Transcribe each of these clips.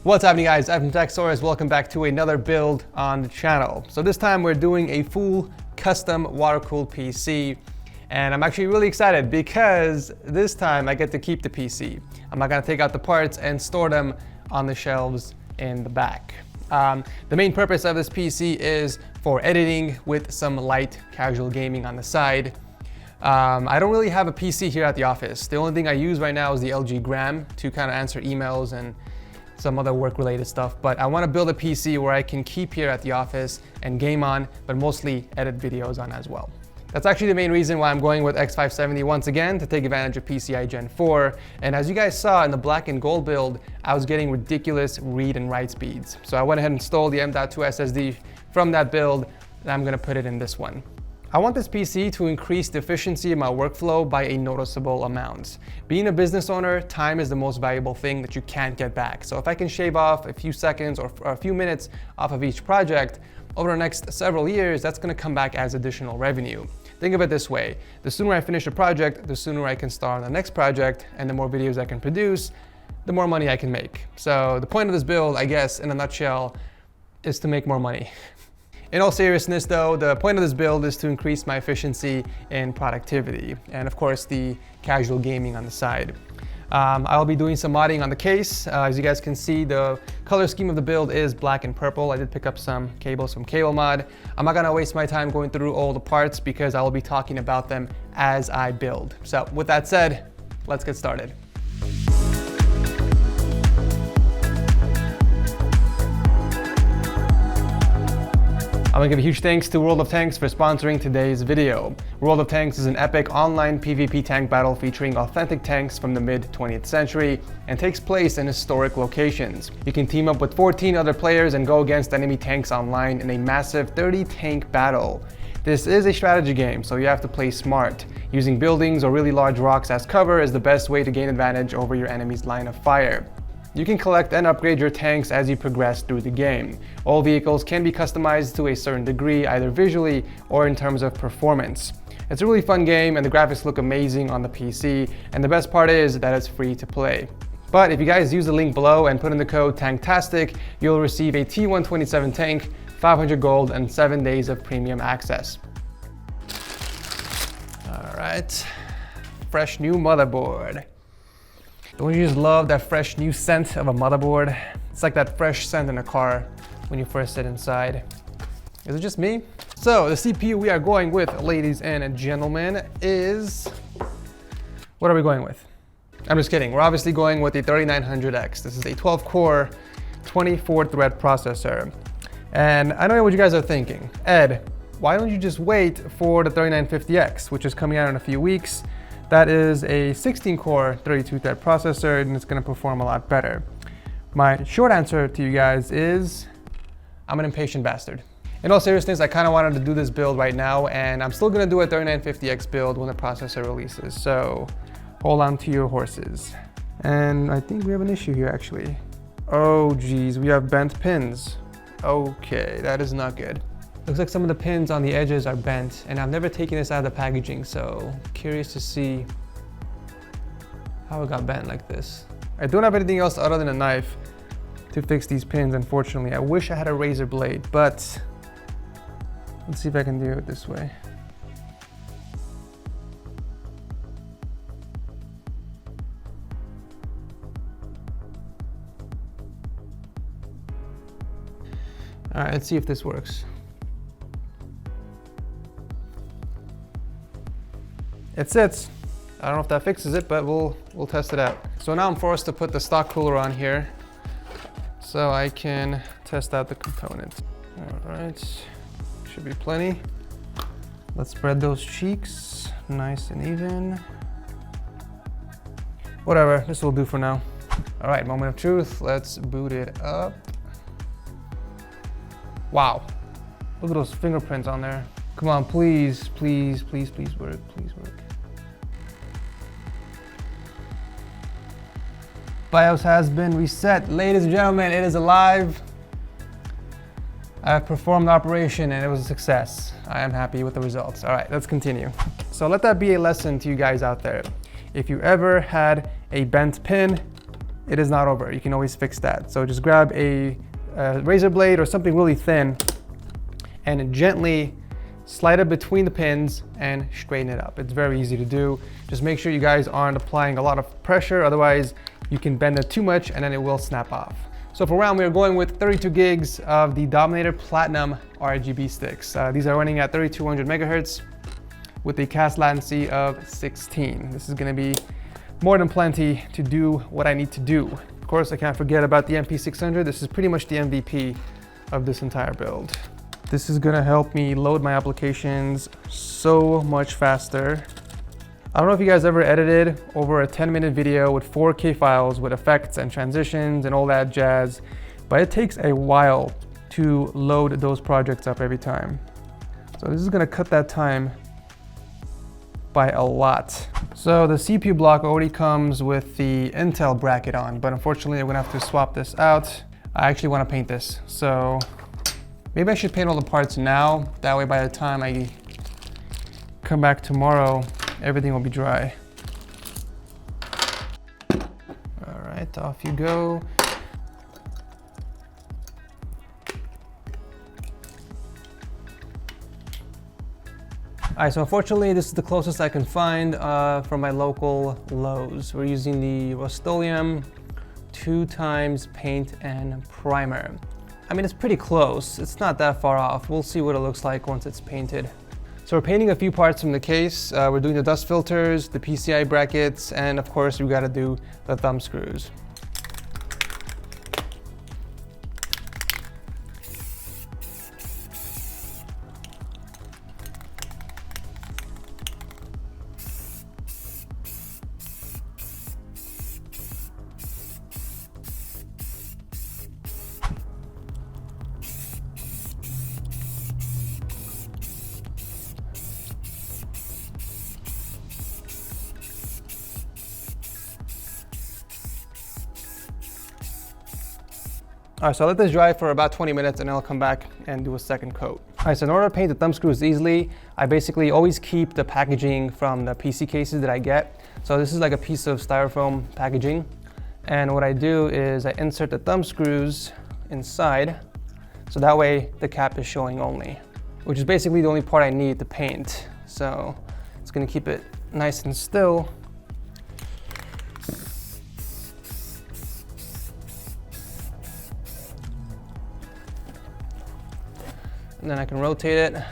What's happening, guys? I'm from Techsaurus. Welcome back to another build on the channel. So this time we're doing a full custom water-cooled PC, and I'm actually really excited because this time I get to keep the PC. I'm not gonna take out the parts and store them on the shelves in the back. The main purpose of this PC is for editing with some light casual gaming on the side. I don't really have a PC here at the office. The only thing I use right now is the LG Gram to kind of answer emails and some other work-related stuff, but I want to build a PC where I can keep here at the office and game on, but mostly edit videos on as well. That's actually the main reason why I'm going with X570 once again, to take advantage of PCI Gen 4. And as you guys saw in the black and gold build, I was getting ridiculous read and write speeds. So I went ahead and stole the M.2 SSD from that build, and I'm gonna put it in this one. I want this PC to increase the efficiency of my workflow by a noticeable amount. Being a business owner, time is the most valuable thing that you can't get back. So if I can shave off a few seconds or a few minutes off of each project, over the next several years, that's gonna come back as additional revenue. Think of it this way: the sooner I finish a project, the sooner I can start on the next project, and the more videos I can produce, the more money I can make. So the point of this build, I guess, in a nutshell, is to make more money. In all seriousness though, the point of this build is to increase my efficiency and productivity, and of course the casual gaming on the side. I'll be doing some modding on the case. As you guys can see, the color scheme of the build is black and purple. I did pick up some cables from Cable Mod. I'm not gonna waste my time going through all the parts because I will be talking about them as I build. So with that said, let's get started. I want to give a huge thanks to World of Tanks for sponsoring today's video. World of Tanks is an epic online PvP tank battle featuring authentic tanks from the mid-20th century and takes place in historic locations. You can team up with 14 other players and go against enemy tanks online in a massive 30-tank battle. This is a strategy game, so you have to play smart. Using buildings or really large rocks as cover is the best way to gain advantage over your enemy's line of fire. You can collect and upgrade your tanks as you progress through the game. All vehicles can be customized to a certain degree, either visually or in terms of performance. It's a really fun game and the graphics look amazing on the PC, and the best part is that it's free to play. But if you guys use the link below and put in the code TANKTASTIC, you'll receive a T127 tank, 500 gold, and 7 days of premium access. All right, fresh new motherboard. Don't you just love that fresh new scent of a motherboard? It's like that fresh scent in a car when you first sit inside. Is it just me? So the CPU we are going with, ladies and gentlemen, is... What are we going with? I'm just kidding. We're obviously going with the 3900X. This is a 12-core, 24-thread processor. And I know what you guys are thinking. Ed, why don't you just wait for the 3950X, which is coming out in a few weeks? That is a 16-core, 32-thread processor, and it's gonna perform a lot better. My short answer to you guys is, I'm an impatient bastard. In all seriousness, I kinda wanted to do this build right now, and I'm still gonna do a 3950X build when the processor releases, so hold on to your horses. And I think we have an issue here, actually. Oh geez, we have bent pins. Okay, that is not good. Looks like some of the pins on the edges are bent, and I've never taken this out of the packaging, so curious to see how it got bent like this. I don't have anything else other than a knife to fix these pins, unfortunately. I wish I had a razor blade, but let's see if I can do it this way. All right, let's see if this works. It sits. I don't know if that fixes it, but we'll test it out. So now I'm forced to put the stock cooler on here so I can test out the components. All right, should be plenty. Let's spread those cheeks nice and even. Whatever, this will do for now. All right, moment of truth. Let's boot it up. Wow, look at those fingerprints on there. Come on, please, please, please, please work, please work. BIOS has been reset. Ladies and gentlemen, it is alive. I've performed the operation and it was a success. I am happy with the results. All right, let's continue. So let that be a lesson to you guys out there. If you ever had a bent pin, it is not over. You can always fix that. So just grab a razor blade or something really thin and gently slide it between the pins and straighten it up. It's very easy to do. Just make sure you guys aren't applying a lot of pressure, otherwise you can bend it too much and then it will snap off. So for round, we are going with 32 gigs of the Dominator Platinum RGB sticks. These are running at 3200 megahertz with a cast latency of 16. This is gonna be more than plenty to do what I need to do. Of course, I can't forget about the MP600. This is pretty much the MVP of this entire build. This is gonna help me load my applications so much faster. I don't know if you guys ever edited over a 10-minute video with 4K files with effects and transitions and all that jazz, but it takes a while to load those projects up every time. So this is gonna cut that time by a lot. So the CPU block already comes with the Intel bracket on, but unfortunately I'm gonna have to swap this out. I actually wanna paint this, so maybe I should paint all the parts now. That way by the time I come back tomorrow, everything will be dry. All right, off you go. All right, so unfortunately, this is the closest I can find from my local Lowe's. We're using the Rust-Oleum 2x paint and primer. I mean, it's pretty close. It's not that far off. We'll see what it looks like once it's painted. So we're painting a few parts from the case. We're doing the dust filters, the PCI brackets, and of course, we gotta do the thumb screws. All right, so I'll let this dry for about 20 minutes and I'll come back and do a second coat. All right, so in order to paint the thumb screws easily, I basically always keep the packaging from the PC cases that I get. So this is like a piece of styrofoam packaging. And what I do is I insert the thumb screws inside, so that way the cap is showing only, which is basically the only part I need to paint. So it's gonna keep it nice and still. And then I can rotate it.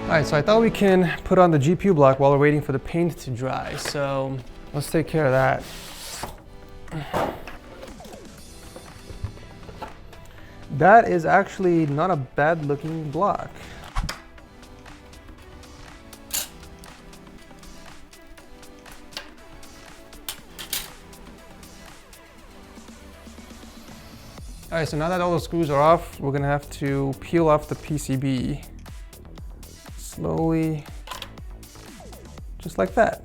All right, so I thought we can put on the GPU block while we're waiting for the paint to dry. So let's take care of that. That is actually not a bad looking block. All right, so now that all the screws are off, we're gonna have to peel off the PCB. Slowly, just like that.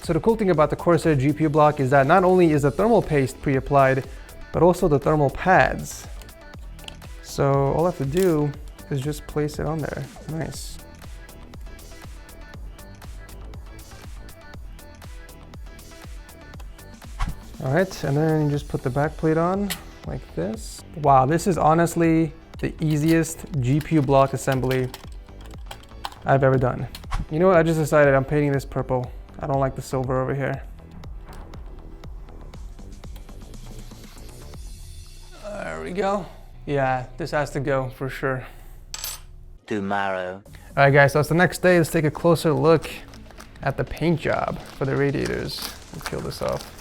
So the cool thing about the Corsair GPU block is that not only is the thermal paste pre-applied, but also the thermal pads. So all I have to do is just place it on there. Nice. All right, and then you just put the back plate on like this. Wow, this is honestly the easiest GPU block assembly I've ever done. You know what, I just decided I'm painting this purple. I don't like the silver over here. There we go. Yeah, this has to go for sure. Tomorrow. All right guys, so it's the next day. Let's take a closer look at the paint job for the radiators. Let's peel this off.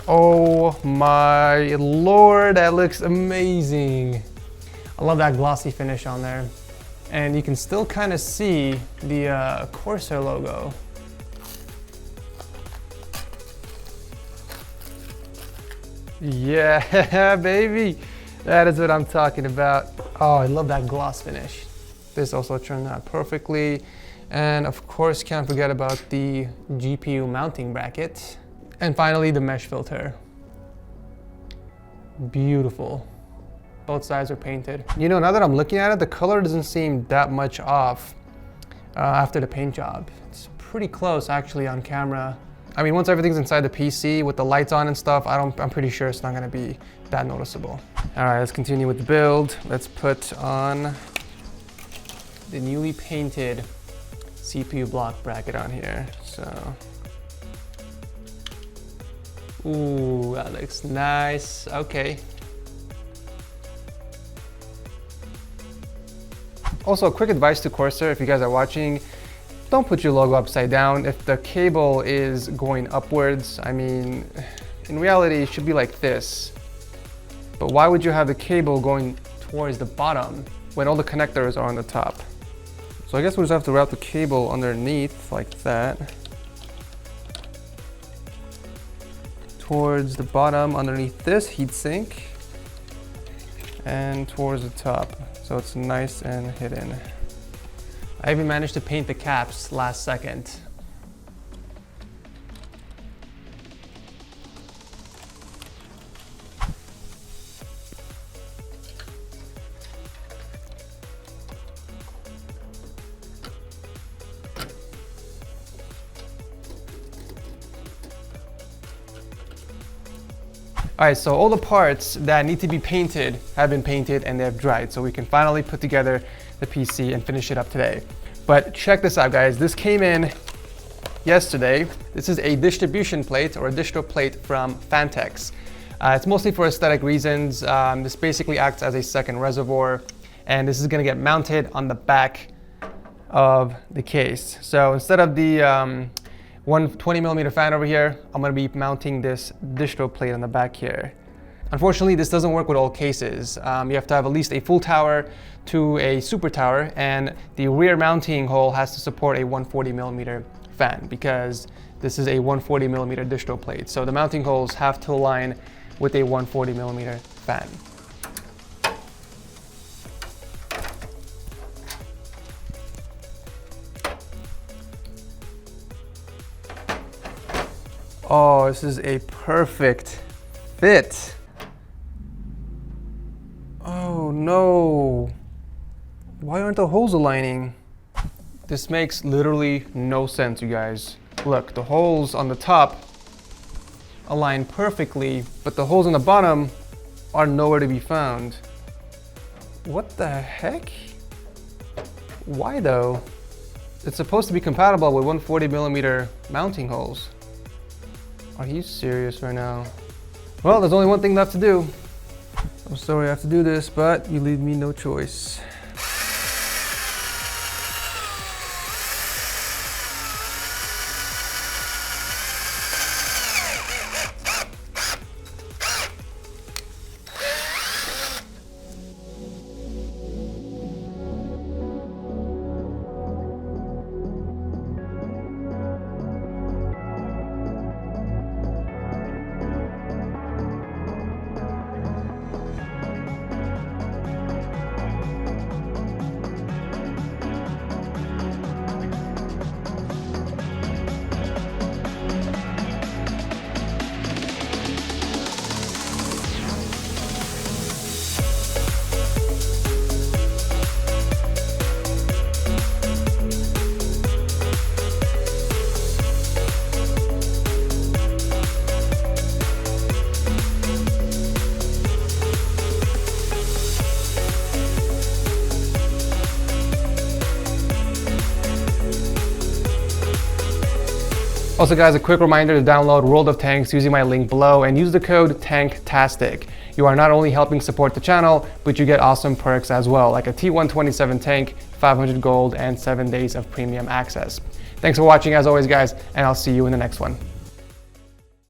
Oh my Lord, that looks amazing. I love that glossy finish on there. And you can still kind of see the Corsair logo. Yeah, baby. That is what I'm talking about. Oh, I love that gloss finish. This also turned out perfectly. And of course, can't forget about the GPU mounting bracket. And finally, the mesh filter. Beautiful. Both sides are painted. You know, now that I'm looking at it, the color doesn't seem that much off after the paint job. It's pretty close actually on camera. I mean, once everything's inside the PC with the lights on and stuff, I'm pretty sure it's not gonna be that noticeable. All right, let's continue with the build. Let's put on the newly painted CPU block bracket on here. So, ooh, that looks nice. Okay. Also, a quick advice to Corsair, if you guys are watching, don't put your logo upside down. If the cable is going upwards, I mean, in reality, it should be like this. But why would you have the cable going towards the bottom when all the connectors are on the top? So I guess we'll just have to route the cable underneath like that. Towards the bottom underneath this heatsink and towards the top. So it's nice and hidden. I even managed to paint the caps last second. All right, so all the parts that need to be painted have been painted and they have dried, so we can finally put together the PC and finish it up today. But check this out, guys. This came in yesterday. This is a distribution plate or a distro plate from Fantex. It's mostly for aesthetic reasons. This basically acts as a second reservoir, and this is gonna get mounted on the back of the case. So instead of the 120mm fan over here, I'm gonna be mounting this distro plate on the back here. Unfortunately, this doesn't work with all cases. You have to have at least a full tower to a super tower, and the rear mounting hole has to support a 140mm fan because this is a 140mm distro plate. So the mounting holes have to align with a 140mm fan. Oh, this is a perfect fit. Oh no. Why aren't the holes aligning? This makes literally no sense, you guys. Look, the holes on the top align perfectly, but the holes on the bottom are nowhere to be found. What the heck? Why though? It's supposed to be compatible with 140mm mounting holes. Are you serious right now? Well, there's only one thing left to do. I'm sorry I have to do this, but you leave me no choice. Also guys, a quick reminder to download World of Tanks using my link below and use the code TANKTASTIC. You are not only helping support the channel, but you get awesome perks as well, like a T127 tank, 500 gold, and 7 days of premium access. Thanks for watching as always guys, and I'll see you in the next one.